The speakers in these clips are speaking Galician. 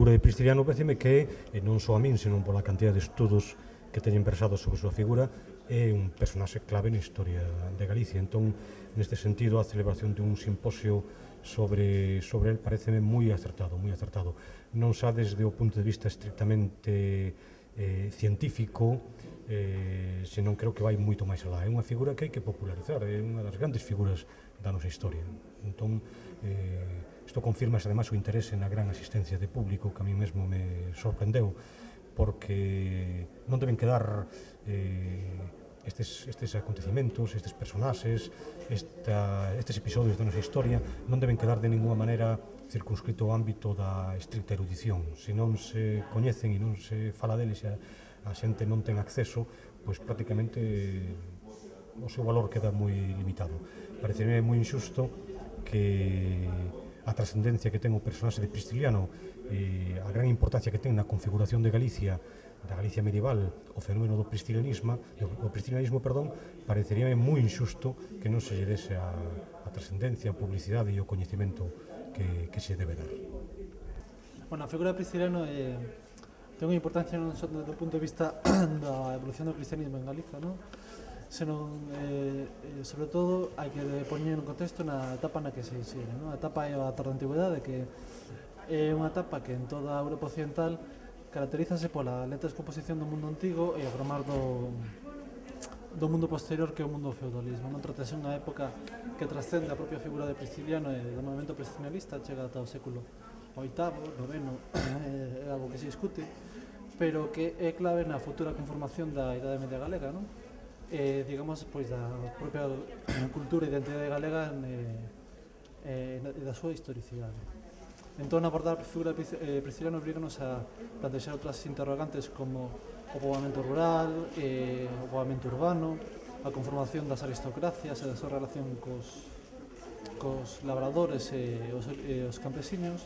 figura de Prisciliano pareceme que é, non só a min, senón pola cantidad de estudos que teñen versado sobre a súa figura, é un personaxe clave na historia de Galicia. Entón, neste sentido, a celebración de un simposio sobre el pareceme moi acertado, moi acertado. Non xa desde o punto de vista estrictamente científico, senón creo que vai moito máis alá. É unha figura que hai que popularizar, é unha das grandes figuras da nosa historia. Entón, isto confirma ademais o interese na gran asistencia de público, que a mí mesmo me sorprendeu, porque non deben quedar estes acontecimentos, estes personaxes, estes episodios da nosa historia, non deben quedar de ninguna maneira circunscrito ao ámbito da estricta erudición. Se non se coñecen e non se fala deles e a xente non ten acceso, pois prácticamente o seu valor queda moi limitado. Pareceme moi injusto que a trascendencia que ten o personaxe de Prisciliano e a gran importancia que ten na configuración de Galicia, da Galicia medieval, o fenómeno do priscilianismo, parecería moi injusto que non se lle dese a trascendencia, a publicidade e o coñecemento que se debe dar. Bueno, a figura de Prisciliano ten unha importancia non só desde o punto de vista da evolución do cristianismo en Galiza, non? Senón, sobre todo, hai que poñer en contexto na etapa na que se insire, non? A etapa é a tarda antigüedade, que é unha etapa que en toda a Europa occidental caracterízase pola lenta descomposición do mundo antigo e o gromar do mundo posterior, que é o mundo do feudalismo. Non trátase unha época que trascende a propia figura de Prisciliano e do movimento priscilianista, chega ata o século VIII, IX, é algo que se discute, pero que é clave na futura conformación da Idade Media galega, non? Digamos, pois da propia cultura e identidade galega e da súa historicidade. Entón, abordar a figura de Prisciliano obriganos a plantexar outras interrogantes como o poboamento rural, o poboamento urbano, a conformación das aristocracias e da súa relación cos labradores e os campesiños,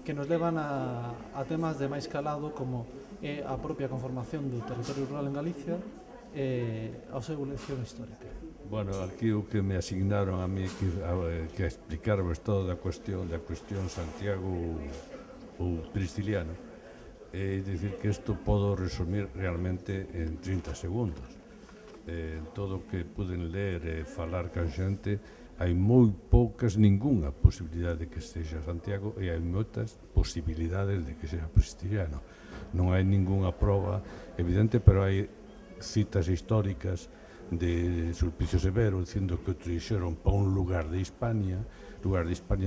que nos levan a temas de máis calado como é a propia conformación do territorio rural en Galicia e a súa evolución histórica. Bueno, aquí o que me asignaron a mí que explicarvos toda a cuestión Santiago ou Prisciliano, é dicir que isto podo resumir realmente en 30 segundos. Todo o que puden ler e falar con xente, hai moi poucas, ningunha posibilidade de que sexa Santiago e hai moitas posibilidades de que sexa Prisciliano. Non hai ningunha prova evidente, pero hai citas históricas de Sulpicio Severo dicindo que o trixeron para un lugar de Hispania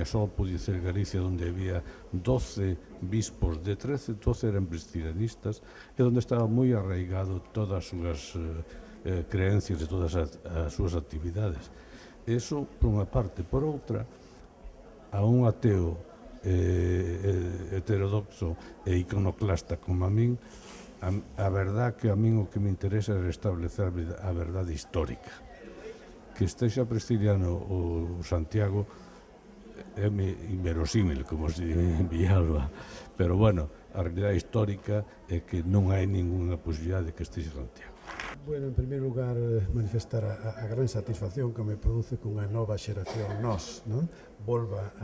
só podía ser Galicia, onde había 12 bispos de 13, 12 eran priscilianistas e onde estaba moi arraigado todas as súas creencias e todas as súas actividades. Eso por unha parte. Por outra, a un ateo heterodoxo e iconoclasta como a min, a verdad que a min o que me interesa é restablecer a verdade histórica. Que estexa Prisciliano ou Santiago é inverosímil, como se dice en Villalba, pero bueno, a realidade histórica é que non hai ninguna posibilidade de que estexa Santiago. Bueno, en primeiro lugar, manifestar a gran satisfacción que me produce que unha nova xeración non? Volva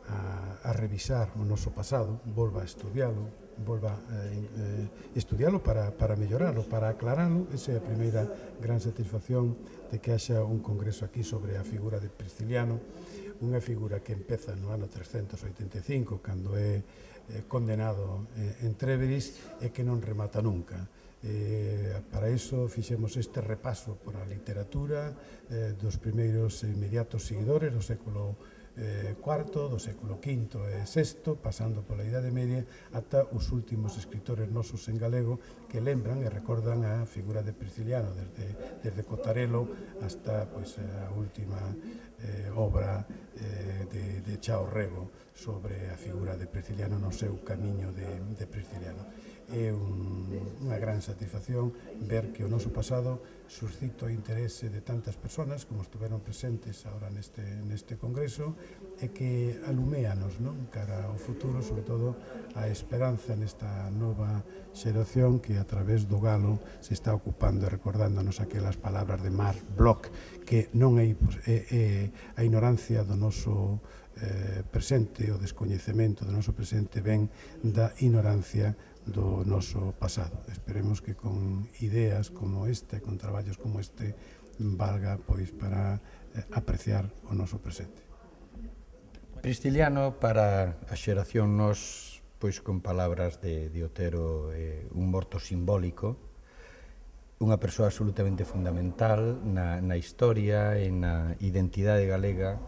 a revisar o noso pasado, volva a estudialo, para melloralo, para aclaralo. Esa é a primeira gran satisfacción de que haxa un congreso aquí sobre a figura de Prisciliano, unha figura que empeza no ano 385, cando é condenado en Tréveris, e que non remata nunca. Para iso fixemos este repaso por a literatura dos primeiros inmediatos seguidores do século IV, do século V e VI, pasando pola Idade Media ata os últimos escritores nosos en galego que lembran e recordan a figura de Prisciliano, desde Cotarelo hasta a última obra de Chao Rego sobre a figura de Prisciliano no seu camiño de Prisciliano. É unha gran satisfacción ver que o noso pasado suscita o interese de tantas persoas como estiveron presentes agora neste congreso e que aluméanos cara ao futuro, sobre todo a esperanza nesta nova xeración que a través do galo se está ocupando e recordándonos aquelas palabras de Marc Bloch, que non é a ignorancia do noso presente, o descoñecemento do noso presente ven da ignorancia do noso pasado. Esperemos que con ideas como este, con traballos como este, valga pois para apreciar o noso presente. Pristiliano para a xeración nos, pois con palabras de Otero, un morto simbólico, unha persoa absolutamente fundamental na historia e na identidade galega,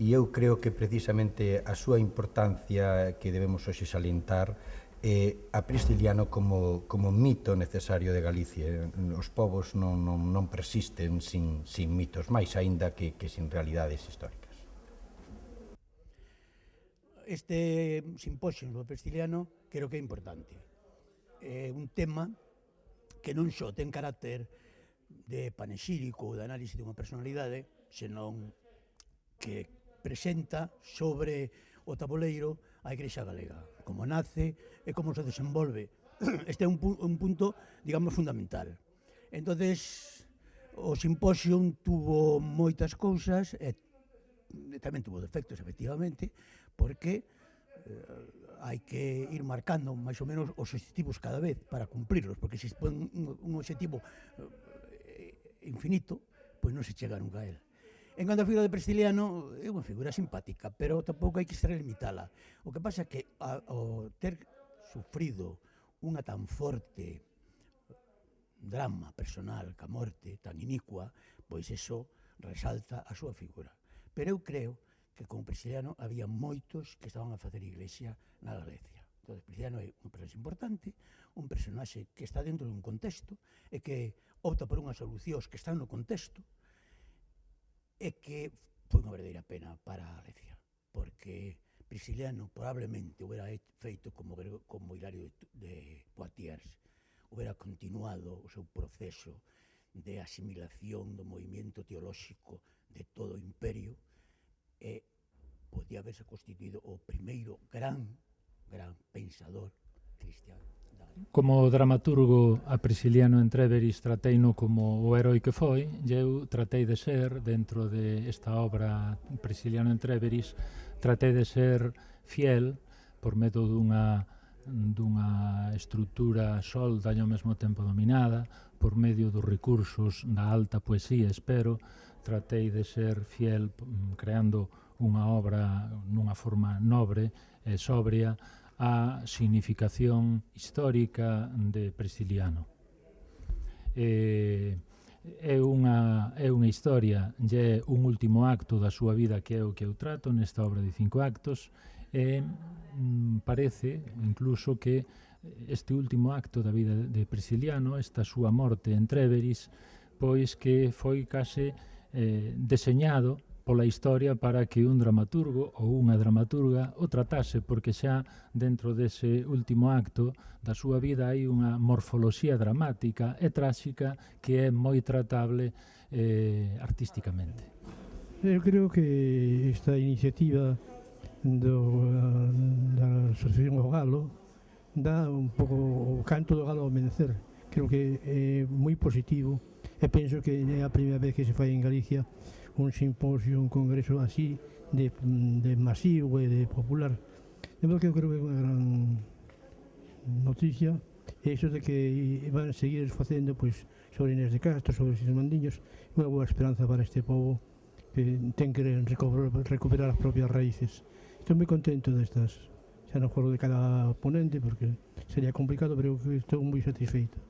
e eu creo que precisamente a súa importancia que debemos hoxe salientar é a Pristiliano como mito necesario de Galicia. Os povos non persisten sin mitos, máis aínda que sin realidades históricas. Este simposio do Pristiliano creo que é importante. É un tema que non só ten carácter de panexírico ou de análise dunha personalidade, senón que presenta sobre o tabuleiro a Igrexa Galega, como nace e como se desenvolve. Este é un punto, digamos, fundamental. Entonces, o simposio tuvo moitas cousas e tamén tuvo defectos, efectivamente, porque hai que ir marcando máis ou menos os objetivos cada vez para cumplirlos, porque se pon un objetivo infinito, pois non se chega nunca a él. En canto a figura de Pristiliano, é unha figura simpática, pero tampouco hai que extralimitala. O que pasa é que ao ter sufrido unha tan forte drama personal ca morte, tan inicua, pois eso resalta a súa figura. Pero eu creo que con Pristiliano había moitos que estaban a facer iglesia na Galicia. Entón, Pristiliano é un personaxe importante, un personaxe que está dentro dun contexto e que opta por unhas solucións que están no contexto e que foi unha verdadeira pena para a Galicia, porque Pristiliano probablemente hubiera feito como Hilario de Poitiers, hubiera continuado o seu proceso de asimilación do movimento teolóxico de todo o imperio e podía haberse constituído o primeiro gran pensador cristiano. Como dramaturgo a Prisciliano Entreveris trateino como o heroi que foi, e eu tratei de ser, dentro de esta obra Prisciliano Entreveris, tratei de ser fiel por medio dunha estrutura solda e ao mesmo tempo dominada, por medio dos recursos da alta poesía, espero, tratei de ser fiel creando unha obra nunha forma nobre e sobria a significación histórica de Pristiliano. É unha historia, é un último acto da súa vida que é o que eu trato nesta obra de 5 actos e parece incluso que este último acto da vida de Pristiliano, esta súa morte en Treveris, pois que foi case deseñado pola historia para que un dramaturgo ou unha dramaturga o tratase, porque xa dentro dese último acto da súa vida hai unha morfoloxía dramática e tráxica que é moi tratable artísticamente. Eu creo que esta iniciativa da Asociación ao Galo dá un pouco o canto do galo ao amencer. Creo que é moi positivo e penso que é a primeira vez que se fai en Galicia un simposio, un congreso así de masivo e de popular. De modo que eu creo que é unha gran noticia e iso de que van a seguir facendo pois, sobre Inés de Castro, sobre os Mandiños, unha boa esperanza para este povo que ten que recuperar as propias raíces. Estou moi contento destas, xa non falo de cada ponente porque sería complicado, pero estou moi satisfeito.